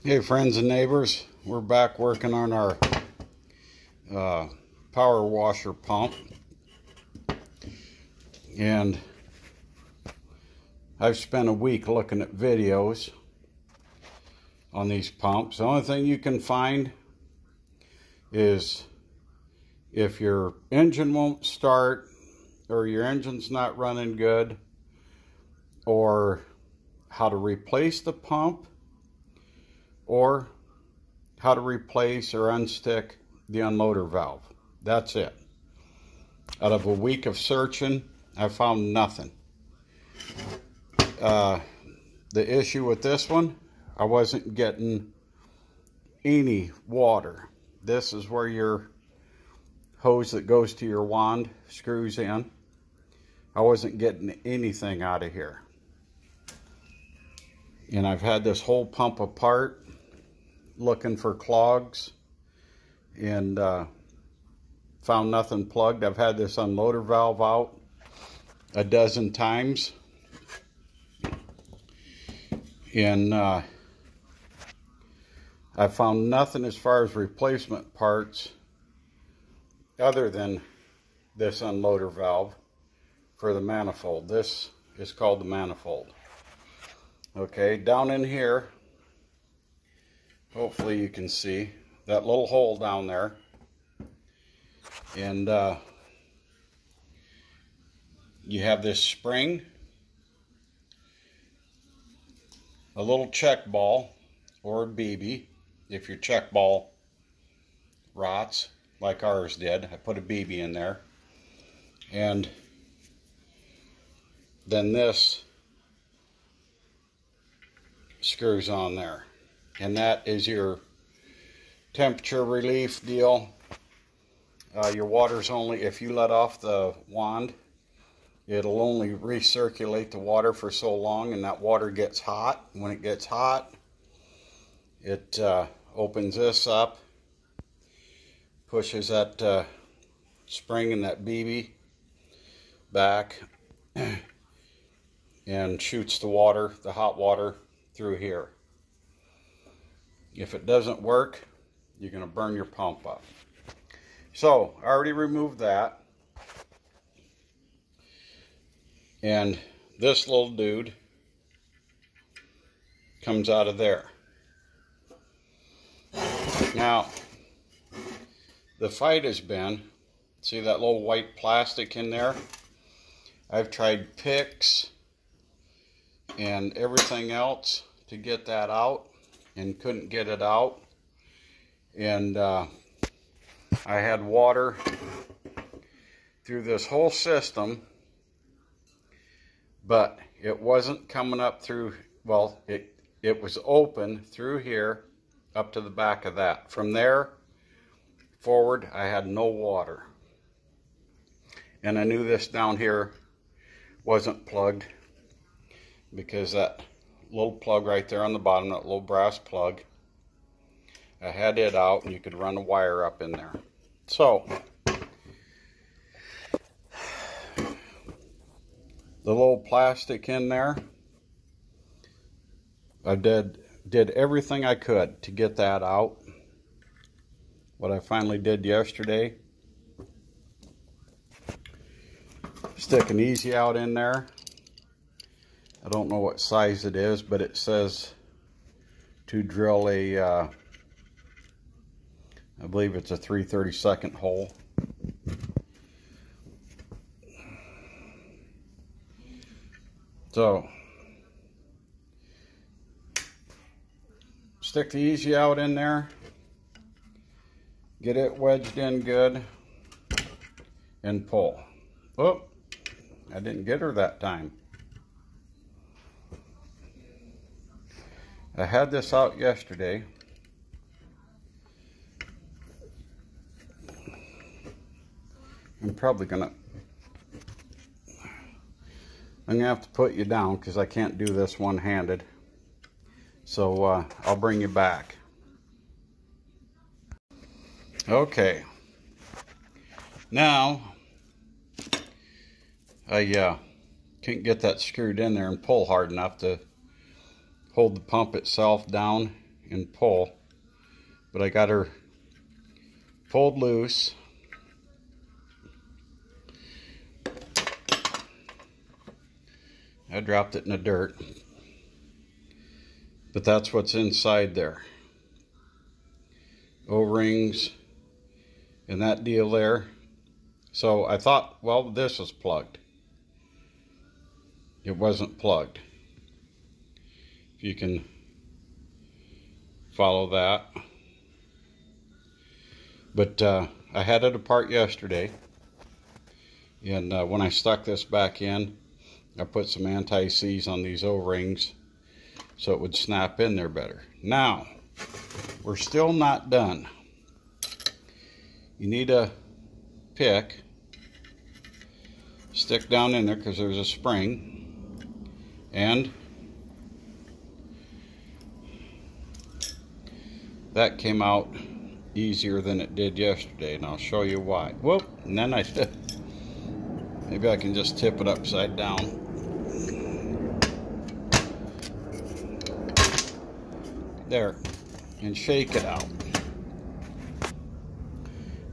Hey friends and neighbors, we're back working on our power washer pump, and I've spent a week looking at videos on these pumps. The only thing you can find is if your engine won't start, or your engine's not running good, or how to replace the pump, or how to replace or unstick the unloader valve. That's it. Out of a week of searching, I found nothing. The issue with this one, I wasn't getting any water. This is where your hose that goes to your wand screws in. I wasn't getting anything out of here. And I've had this whole pump apart looking for clogs, and found nothing plugged. I've had this unloader valve out a dozen times, and I found nothing as far as replacement parts other than this unloader valve for the manifold. This is called the manifold. Okay, down in here, hopefully you can see that little hole down there, and you have this spring, a little check ball or a BB. If your check ball rots like ours did, I put a BB in there, and then this screws on there. And that is your temperature relief deal. Your water's only, if you let off the wand, it'll only recirculate the water for so long, and that water gets hot. When it gets hot, it opens this up, pushes that spring and that BB back, and shoots the water, the hot water, through here. If it doesn't work, you're going to burn your pump up. So, I already removed that. And this little dude comes out of there. Now, the fight has been, see that little white plastic in there? I've tried picks and everything else to get that out, and couldn't get it out. And I had water through this whole system, but it wasn't coming up through, well, it was open through here up to the back of that. From there forward, I had no water. And I knew this down here wasn't plugged, because that little plug right there on the bottom, that little brass plug, I had it out, and you could run a wire up in there. So the little plastic in there, I did everything I could to get that out. What I finally did yesterday, stick an easy out in there. I don't know what size it is, but it says to drill a, I believe it's a 3/32 hole. So, stick the easy out in there, get it wedged in good, and pull. Oh, I didn't get her that time. I had this out yesterday. I'm gonna have to put you down because I can't do this one-handed. So I'll bring you back. Okay. Now I can't get that screwed in there and pull hard enough to hold the pump itself down and pull, but I got her pulled loose. I dropped it in the dirt, but that's what's inside there. O-rings and that deal there. So I thought, well, this was plugged. It wasn't plugged. If you can follow that. But I had it apart yesterday, and when I stuck this back in, I put some anti-seize on these O-rings so it would snap in there better. Now, we're still not done. You need a pick, stick down in there because there's a spring, and that came out easier than it did yesterday, and I'll show you why. Whoop, and then maybe I can just tip it upside down. There, and shake it out,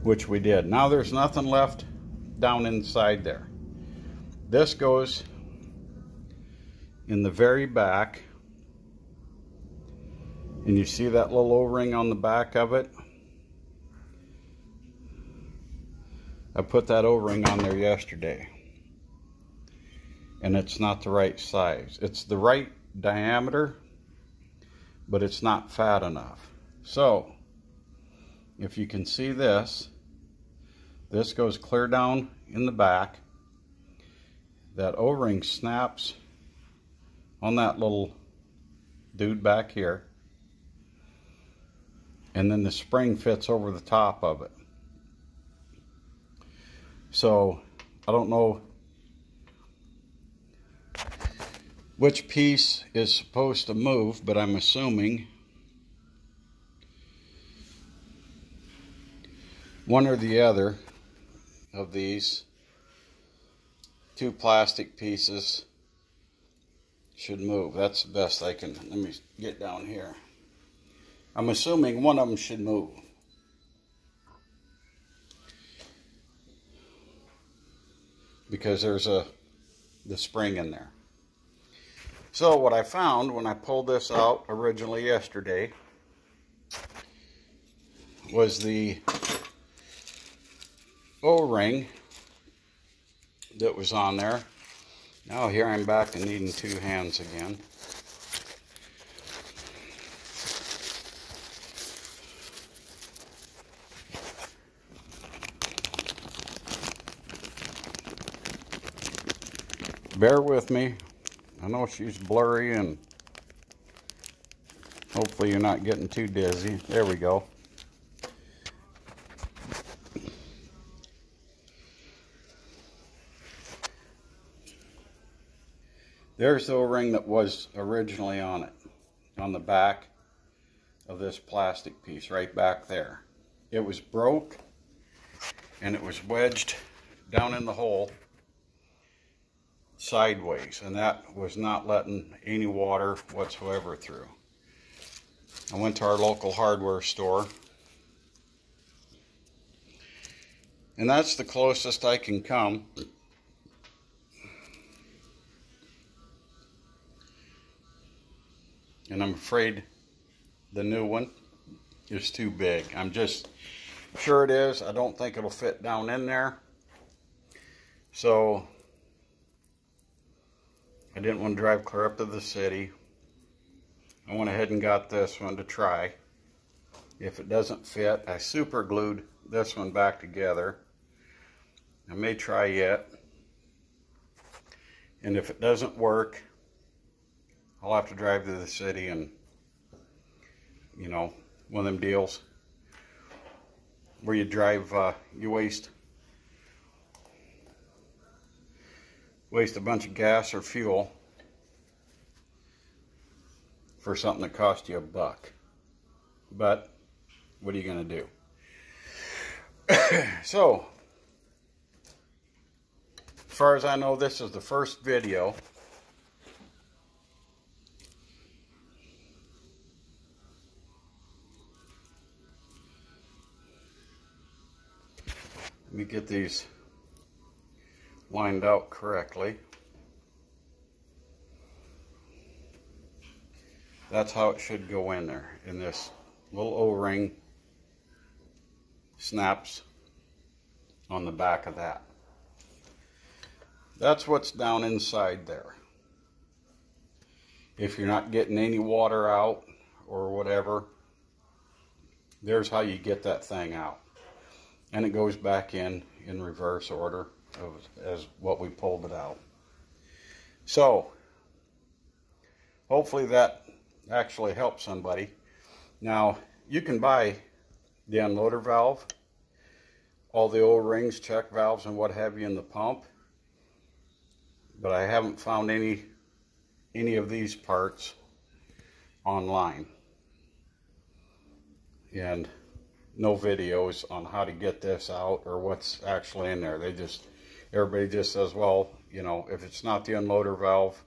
which we did. Now there's nothing left down inside there. This goes in the very back, and you see that little O-ring on the back of it? I put that O-ring on there yesterday, and it's not the right size. It's the right diameter, but it's not fat enough. So, if you can see this, this goes clear down in the back. That O-ring snaps on that little dude back here, and then the spring fits over the top of it. So, I don't know which piece is supposed to move, but I'm assuming one or the other of these two plastic pieces should move. That's the best I can. Let me get down here. I'm assuming one of them should move. Because there's the spring in there. So what I found when I pulled this out originally yesterday was the O-ring that was on there. Now here I'm back to needing two hands again. Bear with me. I know she's blurry, and hopefully you're not getting too dizzy. There we go. There's the O-ring that was originally on it, on the back of this plastic piece, right back there. It was broke, and it was wedged down in the hole sideways, and that was not letting any water whatsoever through. I went to our local hardware store, and that's the closest I can come. And I'm afraid the new one is too big. I'm just sure it is. I don't think it'll fit down in there. So I didn't want to drive clear up to the city. I went ahead and got this one to try. If it doesn't fit, I super glued this one back together. I may try it. And if it doesn't work, I'll have to drive to the city and, you know, one of them deals where you drive, you waste a bunch of gas or fuel for something that cost you $1. But what are you going to do? So, as far as I know, this is the first video Let me get these lined out correctly. That's how it should go in there, in this little O-ring snaps on the back of that. That's what's down inside there. If you're not getting any water out or whatever, there's how you get that thing out. And it goes back in reverse order as what we pulled it out. So, hopefully that actually helps somebody. Now, you can buy the unloader valve, all the O-rings, check valves, and what have you in the pump, but I haven't found any of these parts online, and no videos on how to get this out or what's actually in there. Everybody just says, well, you know, if it's not the unloader valve,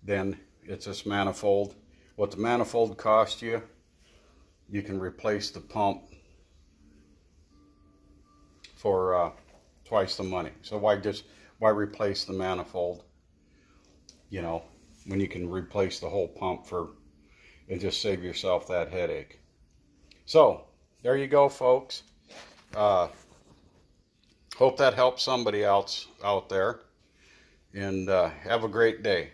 then it's this manifold. What the manifold costs you, you can replace the pump for twice the money. So why replace the manifold, you know, when you can replace the whole pump and just save yourself that headache. So there you go, folks. Hope that helps somebody else out there, and have a great day.